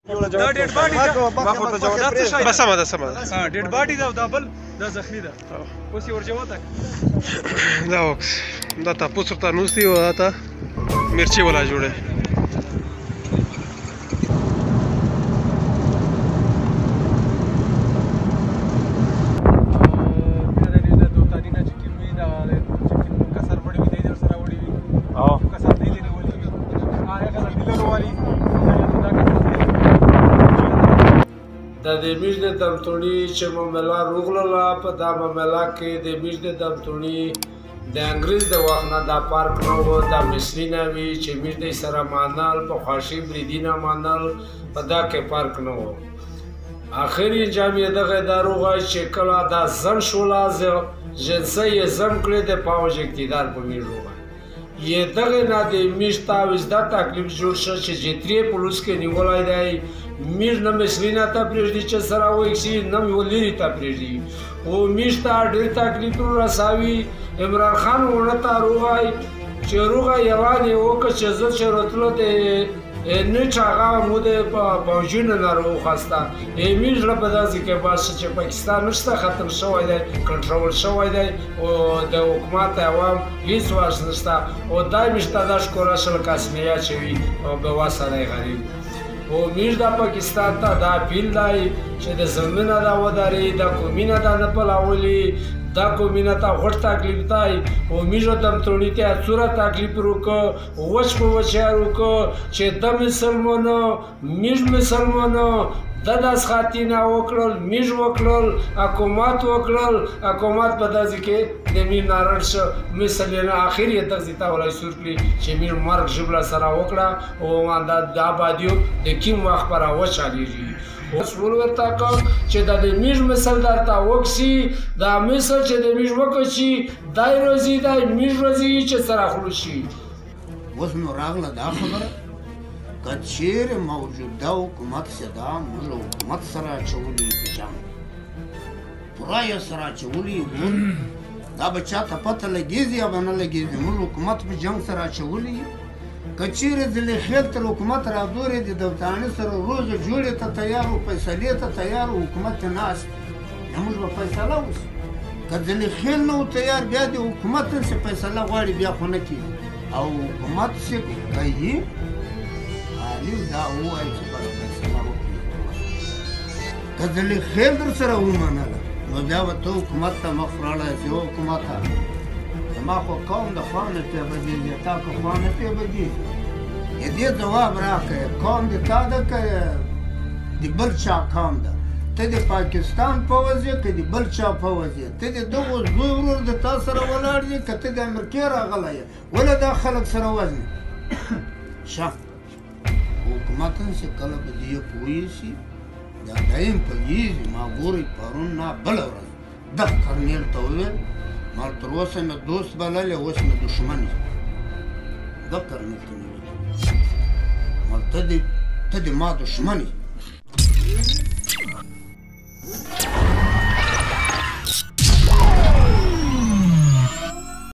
دا ډیډ باډي دا ما خو ته جواب څه شي بس سمه ده سمه ده ها ډیډ باډي دا بل دا زخمی ده اوس یې ورجوه تک دا تاسو ته نوستي و تا مرچی ولا جوړه د میش د دمتونی چې معامله روغله په دا معامله کې د میش د دمتونی د انګریز د وخت نه دا پارک نه و دا مصري نه وي چې میش د سره مانل په خواشي بریدي نه مانل په دا کې پارک نه و آخري انجام یې دغه داروغه چې کله دا زن شوله جنسه یې زم کړی د پاوج اقتدار په میش روغه یې دغه نه د میش تاویز دا تکلیف جوړ شو چې جتري پولیس کې نیولای دی میش نه مصري نه ته پرېږدي چې سره وکړي نه مې لرې ته پرېږدي او میش ته ډېر تکلیفونه رسوي عمران خان ورته ته روغی چې روغه اعلان یې وکړ چې زه چې راتلو د نه چې هغه مو د پوځونو نه راوخسته میش له په داسې کې باشه چې پاکستان نشته ختم شوی دی کنټرول شوی دی او د حکومت عوام هېڅ واس نشته او دا میش ته دا ښکاره شل کاسمیه چې وي او بېوسه دی غریب او میش دا پاکستان ته دا اپیل دی چې د زمینه دا ودرې دا قومینه دا نه پلاولي دا قومینه ته غټ تکلیف دی او میشو دمتوني ته څوره تکلیف وکړو وچ په وچیار وکړو چې د مسلمانو میش مسلمانو د داس خاطینه وکړل میش وکړل حکومت وکړل حکومت په داسې کې د میر نارړ شو مثل یې اخر یې داسې ته ولای سور کړي چې میر مرګ ژبله سره وکړه او دا آبادیو د کیم وخت پر وچالیږي اوس ورته کوم چې د میش مثل درته وکسي دا مثل چې د میش وکشي دای روزي دای میش روزي چې سره خلو شي اوس نو راغله دا خبره که چیرې موجوده حکومت صدا موږ حکومت سره اچولي په جنګ پوره یې سره اچولي دا به چاته پته لګېږي یا به نه لګېږي موږ حکومت په جنګ سره اچولي که چیرې ځلې خیل تر حکومت رادورې د دفتانې سره روزه جوړې ته تیار و فیصلې ته تیار و حکومت ته ناست نو موږ به فیصله وسو که ځلې خیل نه و تیار بیا د حکومت چې فیصله غواړي بیا خو نه کېږي او حکومت چې کوي عالم دا ووایي چې بله فیصله وکړي که ځلې خیل در سره ومنله نو بیا به ته حکومت ته مخ وړلی چې حکومته زما خو قوم د خوا نه پرې بدېږي تا که خوا نه پرې بدېږي د دې ځواب راکړئ قوم د تا ده که د بل چا قوم ده ته د پاکستان پوځ یې که د بل چا پوځ یې ته د دغو زوی ورور د تا سره ولاړ یې که ته د امریکې راغلی یې ولې دا خلک سره وزنې شه حکومت چې کله به دې پوه شي دا دایم پوهېږي ما ګورئ پرون نه بله ورځ دغه کرنیل ته وویل ما تر اوسه مې دوست بللی اوس مې دښمن یې دا کرنیل ته مې ویل ته د ما دښمن یې